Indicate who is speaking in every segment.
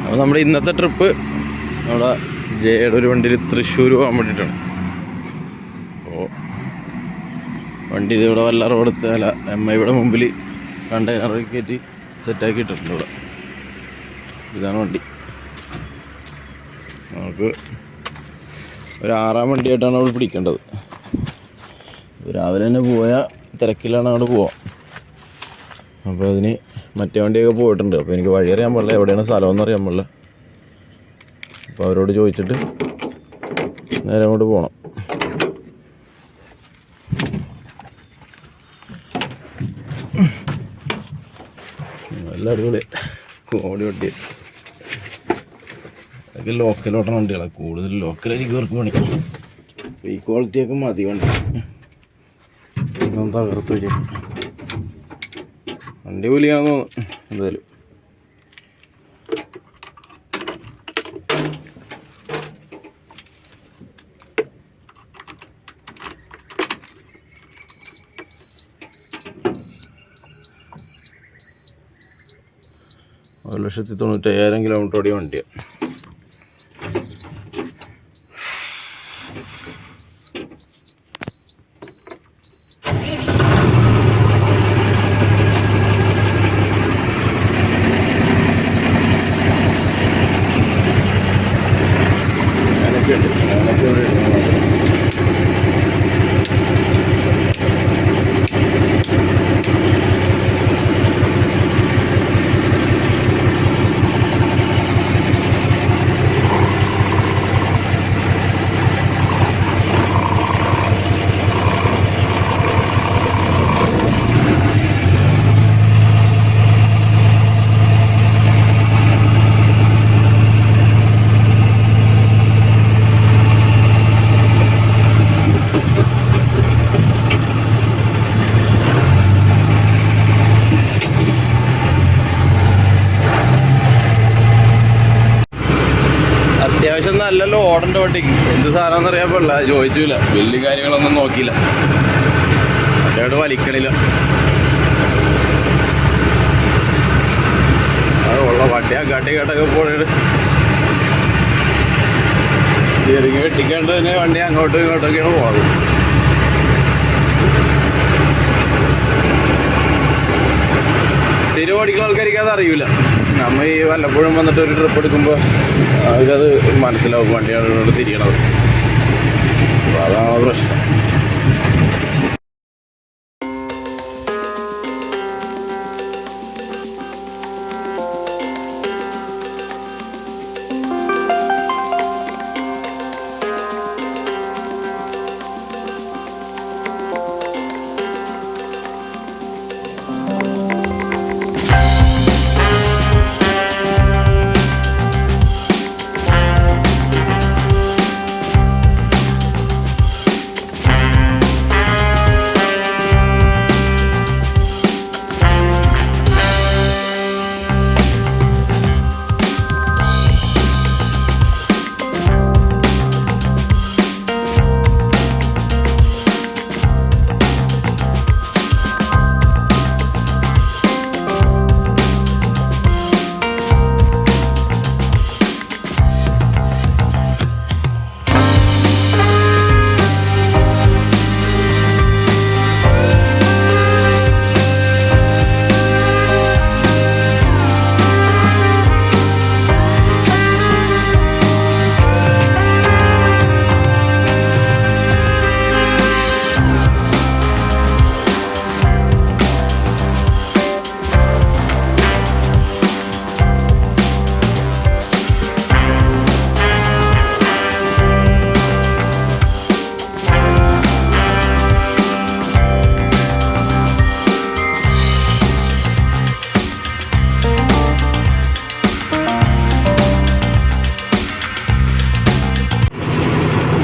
Speaker 1: അപ്പോൾ നമ്മുടെ ഇന്നത്തെ ട്രിപ്പ് നമ്മുടെ ജയുടെ ഒരു വണ്ടിയിൽ തൃശ്ശൂർ പോകാൻ വേണ്ടിയിട്ടാണ്. അപ്പോൾ വണ്ടി ഇതിവിടെ വല്ല റോഡത്ത് അല്ല ഇവിടെ മുമ്പിൽ കണ്ടെയ്നർ കയറ്റി സെറ്റാക്കിയിട്ടുണ്ട്. ഇവിടെ ഇതാണ് വണ്ടി. നമുക്ക് ഒരു 6-ാം വണ്ടിയായിട്ടാണ് അവിടെ പിടിക്കേണ്ടത്. രാവിലെ തന്നെ പോയാൽ തിരക്കിലാണ് അങ്ങോട്ട് പോവാം. അപ്പോൾ അതിന് മറ്റേ വണ്ടിയൊക്കെ പോയിട്ടുണ്ട്. അപ്പോൾ എനിക്ക് വഴി അറിയാൻ പാടില്ല, എവിടെയാണ് സ്ഥലമെന്ന് അറിയാൻ പാടില്ല. അപ്പോൾ അവരോട് ചോദിച്ചിട്ട് നേരെ അങ്ങോട്ട് പോകണം. നല്ല അടിപൊളി കോടി വണ്ടി. അതൊക്കെ ലോക്കൽ ഓട്ടണ വണ്ടികളാണ്, കൂടുതൽ ലോക്കലായിരിക്കും ഇവർക്ക് പണി. അപ്പോൾ ഈ ക്വാളിറ്റിയൊക്കെ മതി വണ്ടി. തകർത്ത് വെച്ചേക്കും. വണ്ടി കൂലിയാണെന്ന് തോന്നുന്നു എന്തായാലും. $1,95,000 കിലോമീറ്റർ ഓടിയ വണ്ടിയാണ്. അത്യാവശ്യം നല്ല ലോഡുണ്ട് വണ്ടിക്ക്. എന്ത് സാധനമെന്ന് അറിയാൻ പാടില്ല, ചോദിച്ചില്ല. വലിയ കാര്യങ്ങളൊന്നും നോക്കിയില്ല, അതോട് വലിക്കണില്ല. അത് ഉള്ള വണ്ടിയാ കാട്ടി കേട്ടൊക്കെ പോയിട്ട് ചെറുങ്ങി വെട്ടിക്കാണ്ട് തന്നെ വണ്ടി അങ്ങോട്ടും ഇങ്ങോട്ടൊക്കെയാണ് പോകുന്നത്. സ്ഥിരം ഓടിക്കുന്ന ആൾക്കാർക്ക് അത് അറിയില്ല. നമ്മൾ ഈ വല്ലപ്പോഴും വന്നിട്ട് ഒരു ട്രിപ്പ് എടുക്കുമ്പോൾ അവർക്കത് മനസ്സിലാവും വണ്ടിയാണ് തിരിയണത്. അപ്പോൾ അതാണ് പ്രശ്നം.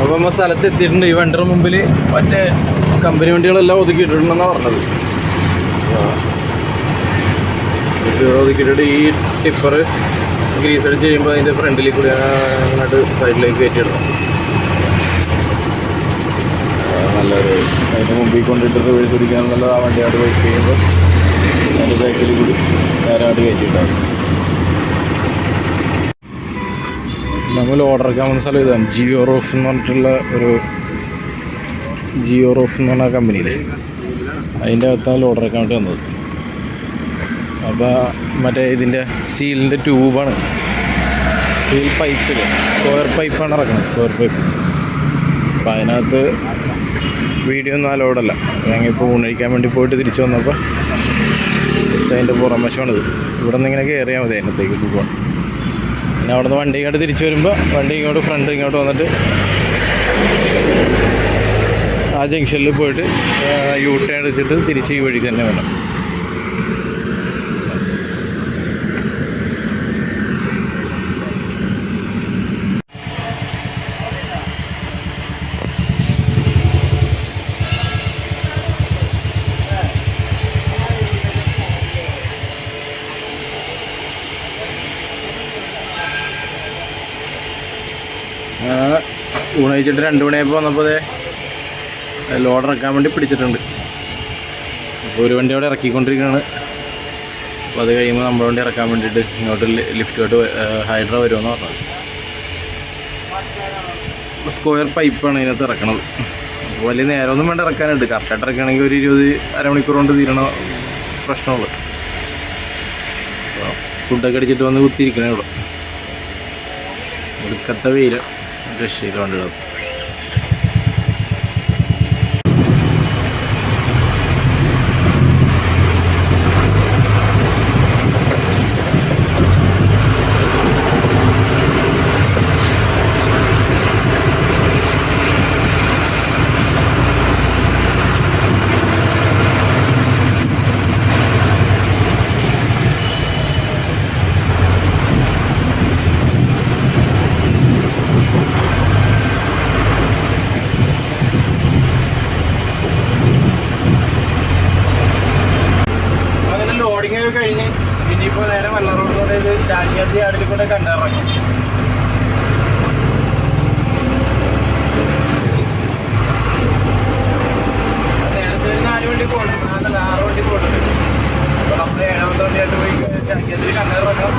Speaker 1: അപ്പോൾ നമ്മൾ സ്ഥലത്ത് എത്തിയിട്ടുണ്ട്. ഈ വണ്ടിയുടെ മുമ്പിൽ മറ്റേ കമ്പനി വണ്ടികളെല്ലാം ഒതുക്കിയിട്ടുണ്ടെന്നാണ് പറഞ്ഞത്. ഒതുക്കിയിട്ടിട്ട് ഈ ടിപ്പർ ഗ്രീസ് അടിച്ച് ചെയ്യുമ്പോൾ അതിൻ്റെ ഫ്രണ്ടിൽ കൂടി അങ്ങോട്ട് സൈഡിലേക്ക് കയറ്റിയിടണം. നല്ലൊരു അതിൻ്റെ മുമ്പിൽ കൊണ്ടിട്ട് റിവേഴ്സ് പിടിക്കാനുള്ള ആ വണ്ടിയായിട്ട് വെയിറ്റ് ചെയ്യുമ്പോൾ അതിൻ്റെ ബാക്കിൽ കൂടി നേരെ അങ്ങോട്ട് കയറ്റിയിട്ടാണ്. നമ്മൾ ഓർഡർ എടുക്കാൻ പോകുന്ന സ്ഥലം ഇതാണ്. ജിയോ റോഫ് എന്ന് പറഞ്ഞിട്ടുള്ള ഒരു ജിയോ റോഫ് എന്ന് പറഞ്ഞ കമ്പനിയിലെ അതിൻ്റെ അകത്താണ് ഓർഡർ എടുക്കാൻ വേണ്ടി വന്നത്. അപ്പോൾ മറ്റേ ഇതിൻ്റെ സ്റ്റീലിൻ്റെ ട്യൂബാണ്, സ്റ്റീൽ പൈപ്പിൽ സ്ക്വയർ പൈപ്പാണ് ഇറക്കുന്നത്, സ്ക്വയർ പൈപ്പ്. അപ്പോൾ അതിനകത്ത് വീഡിയോ ഒന്നും അലൗഡല്ല. ഞങ്ങളിപ്പോൾ ഊണഴിക്കാൻ വേണ്ടി പോയിട്ട് തിരിച്ചു വന്നപ്പോൾ ജസ്റ്റ് അതിൻ്റെ പുറം വശമാണിത്. ഇവിടെ നിന്ന് ഇങ്ങനെ കയറിയാൽ മതി അതിനകത്തേക്ക്, സുഖമാണ്. പിന്നെ അവിടെ നിന്ന് വണ്ടി ഇങ്ങോട്ട് തിരിച്ചു വരുമ്പോൾ വണ്ടി ഇങ്ങോട്ട് ഫ്രണ്ട് ഇങ്ങോട്ട് വന്നിട്ട് ആ ജംഗ്ഷനിൽ പോയിട്ട് യൂ ടേൺ അടിച്ചിട്ട് തിരിച്ച് ഈ വഴിക്ക് തന്നെ വേണം. ഊണഴിച്ചിട്ട് 2 മണിയായപ്പോൾ വന്നപ്പോൾ ലോഡ് ഇറക്കാൻ വേണ്ടി പിടിച്ചിട്ടുണ്ട്. അപ്പോൾ ഒരു വണ്ടി അവിടെ ഇറക്കിക്കൊണ്ടിരിക്കുകയാണ്. അപ്പോൾ അത് കഴിയുമ്പോൾ നമ്മുടെ വണ്ടി ഇറക്കാൻ വേണ്ടിയിട്ട് ഇങ്ങോട്ട് ലിഫ്റ്റുമായിട്ട് ഹൈഡ്ര വരുമെന്ന് പറഞ്ഞത്. സ്ക്വയർ പൈപ്പാണ് ഇതിനകത്ത് ഇറക്കണത്. അപ്പോൾ വലിയ നേരമൊന്നും വേണ്ട ഇറക്കാനായിട്ട്. കറക്റ്റായിട്ട് ഇറക്കുകയാണെങ്കിൽ ഒരു 20 അരമണിക്കൂർ കൊണ്ട് തീരണ പ്രശ്നമുള്ളൂ. അപ്പോൾ ഫുഡൊക്കെ അടിച്ചിട്ട് വന്ന് കുത്തിയിരിക്കണേ ഇവിടെ. ഒടുക്കത്തെ വെയിൽ രക്ഷയിൽ വണ്ടിയിടും. കഴിഞ്ഞ് ഇനിയിപ്പോൾ നേരെ വല്ലാറോഡിലൂടെ ഇത് ചാലിയാത്തി ആടിൽ കൂടെ കണ്ടിറങ്ങും. നേരത്തെ ഒരു 4 വണ്ടി പോകണം, 6 വണ്ടി പോയിട്ടുണ്ട്. അപ്പോൾ നമ്മൾ 7ാമത്തെ വണ്ടിയായിട്ട് പോയി ചാലിയാത്തിൽ കണ്ടിറങ്ങാം.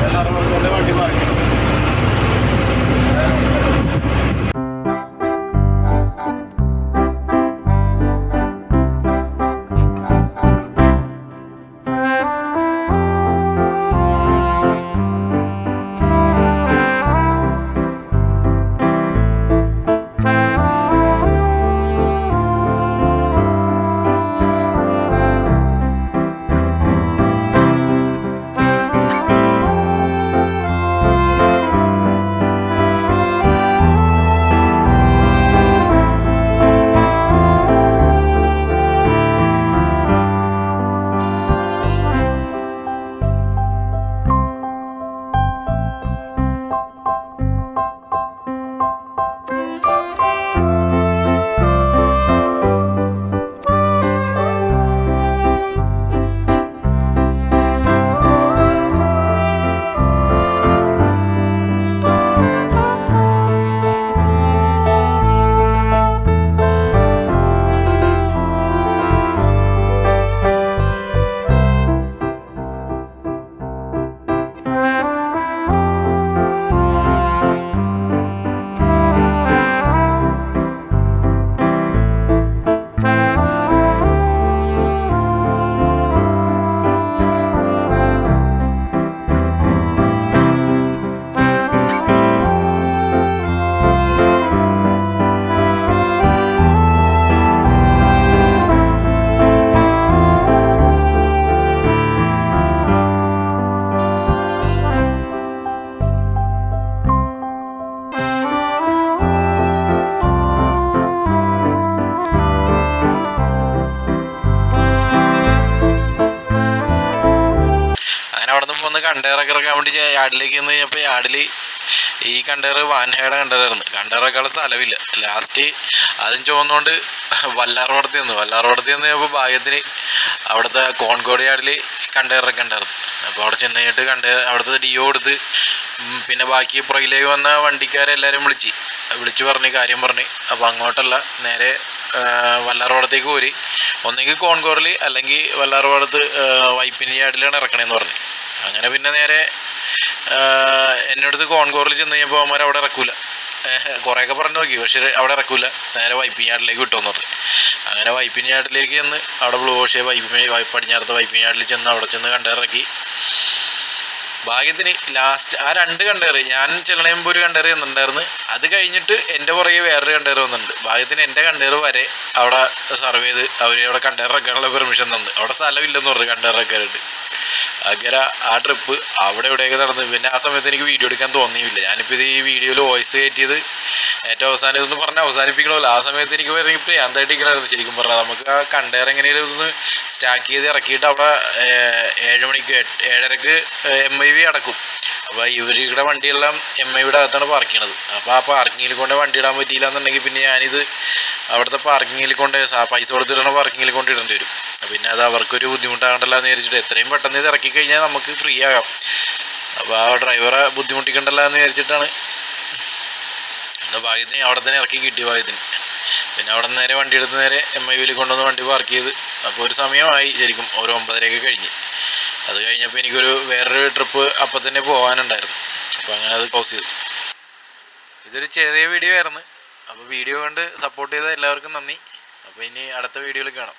Speaker 1: വല്ലാറോഡിലൂടെ വണ്ടി മാറിക്കണം. കണ്ടെയ്നറൊക്കെ ഇറക്കാൻ വേണ്ടി യാർഡിലേക്ക് വന്ന് കഴിഞ്ഞപ്പോൾ യാർഡിൽ ഈ കണ്ടെയ്നർ വാൻഹയുടെ കണ്ടെയ്നറായിരുന്നു. കണ്ടെയ്നറൊക്കെയുള്ള സ്ഥലമില്ല. ലാസ്റ്റ് അതും ചുവന്നുകൊണ്ട് വല്ലാർവടത്തിൽ നിന്ന് ഭാഗ്യത്തിന് അവിടുത്തെ കോൺകോട് യാർഡിൽ കണ്ടെയ്നറൊക്കെ ഉണ്ടായിരുന്നു. അപ്പോൾ അവിടെ ചെന്ന് കഴിഞ്ഞിട്ട് അവിടുത്തെ DO കൊടുത്ത് പിന്നെ ബാക്കി പുറകിലേക്ക് വന്ന വണ്ടിക്കാരെല്ലാവരും വിളിച്ച് പറഞ്ഞ് കാര്യം പറഞ്ഞ്. അപ്പോൾ അങ്ങോട്ടല്ല, നേരെ വല്ലാർവടത്തേക്ക് പോരി, ഒന്നെങ്കിൽ കോൺകോറിൽ അല്ലെങ്കിൽ വല്ലാർവടത്ത് വൈപ്പിനി യാർഡിലാണ് ഇറക്കണേന്ന് പറഞ്ഞു. അങ്ങനെ പിന്നെ നേരെ എൻ്റെ അടുത്ത് കോൺകോറിൽ ചെന്ന് കഴിഞ്ഞപ്പോൾ അവന്മാർ അവിടെ ഇറക്കൂല. കുറേയൊക്കെ പറഞ്ഞു നോക്കി, പക്ഷേ അവിടെ ഇറക്കൂല. നേരെ വൈപ്പിംഗ് യാർഡിലേക്ക് വിട്ടോന്ന് പറഞ്ഞു. അങ്ങനെ വൈപ്പിംഗ് യാർഡിലേക്ക് ചെന്ന് അവിടെ ബ്ലൂ ഓഷേ പടിഞ്ഞാറത്തെ വൈപ്പിംഗ് യാർഡിൽ ചെന്ന് അവിടെ ചെന്ന് കണ്ടെയറിറക്കി. ഭാഗ്യത്തിന് ലാസ്റ്റ് ആ 2 കണ്ടെയർ, ഞാൻ ചെല്ലണയുമ്പോൾ ഒരു കണ്ടെയർ ചെന്നിട്ടുണ്ടായിരുന്നു. അത് കഴിഞ്ഞിട്ട് എൻ്റെ പുറകെ വേറൊരു കണ്ടെയർ വന്നിട്ടുണ്ട്. ഭാഗ്യത്തിന് എൻ്റെ കണ്ടെയർ വരെ അവിടെ സർവ് ചെയ്ത് അവർ അവിടെ കണ്ടെയർ ഇറക്കാനുള്ള പെർമിഷൻ തന്നു. അവിടെ സ്ഥലമില്ലെന്ന് പറഞ്ഞു കണ്ടെയർ ഇറക്കാനായിട്ട്. അങ്ങനെ ആ ട്രിപ്പ് അവിടെ ഇവിടെയൊക്കെ നടന്നു. പിന്നെ ആ സമയത്ത് എനിക്ക് വീഡിയോ എടുക്കാൻ തോന്നിയില്ല. ഞാനിപ്പോൾ ഇത് ഈ വീഡിയോയിൽ വോയിസ് കയറ്റിയത് ഏറ്റവും അവസാനം ഇതൊന്ന് പറഞ്ഞ് അവസാനിപ്പിക്കണമല്ലോ. ആ സമയത്ത് എനിക്ക് വേണമെങ്കിൽ പ്രാന്തായിട്ട് ഇരിക്കണമായിരുന്നു ശരിക്കും പറഞ്ഞാൽ. നമുക്ക് ആ കണ്ടെയർ എങ്ങനെയും ഒന്ന് സ്റ്റാക്ക് ചെയ്ത് ഇറക്കിയിട്ട് അവിടെ 7 മണിക്ക് 7:30ക്ക് MIV അടക്കും. അപ്പോൾ ഇവരുടെ വണ്ടിയെല്ലാം MIVയുടെ അകത്താണ് പാർക്ക് ചെയ്യണത്. അപ്പോൾ ആ പാർക്കിങ്ങിൽ കൊണ്ട് വണ്ടി ഇടാൻ പറ്റിയില്ല എന്നുണ്ടെങ്കിൽ പിന്നെ ഞാനിത് അവിടുത്തെ പാർക്കിങ്ങിൽ കൊണ്ട് പൈസ കൊടുത്തിടണ പാർക്കിങ്ങിൽ കൊണ്ട് ഇടേണ്ടി വരും. പിന്നെ അത് അവർക്കൊരു ബുദ്ധിമുട്ടാകണ്ടല്ലോ എന്ന് വിചാരിച്ചിട്ട് എത്രയും പെട്ടെന്ന് ഇത് ഇറക്കി കഴിഞ്ഞാൽ നമുക്ക് ഫ്രീ ആകാം. അപ്പോൾ ആ ഡ്രൈവറെ ബുദ്ധിമുട്ടിക്കണ്ടല്ലോ എന്ന് വിചാരിച്ചിട്ടാണ് എന്താ ഭാഗ്യത്തിന് അവിടെ തന്നെ ഇറക്കി കിട്ടിയ ഭാഗ്യത്തിന്. പിന്നെ അവിടെ നിന്ന് നേരെ വണ്ടി എടുത്ത് നേരെ MIVയിൽ കൊണ്ടുവന്ന് വണ്ടി പാർക്ക് ചെയ്ത്. അപ്പോൾ ഒരു സമയമായി ശരിക്കും, ഒരു 9:30 കഴിഞ്ഞ്. അത് കഴിഞ്ഞപ്പോൾ എനിക്കൊരു വേറൊരു ട്രിപ്പ് അപ്പം തന്നെ പോകാനുണ്ടായിരുന്നു. അപ്പോൾ അങ്ങനെ അത് ക്ലോസ് ചെയ്തു. ഇതൊരു ചെറിയ വീഡിയോ ആയിരുന്നു. അപ്പോൾ വീഡിയോ കണ്ട് സപ്പോർട്ട് ചെയ്ത എല്ലാവർക്കും നന്ദി. അപ്പോൾ ഇനി അടുത്ത വീഡിയോയിൽ കാണാം.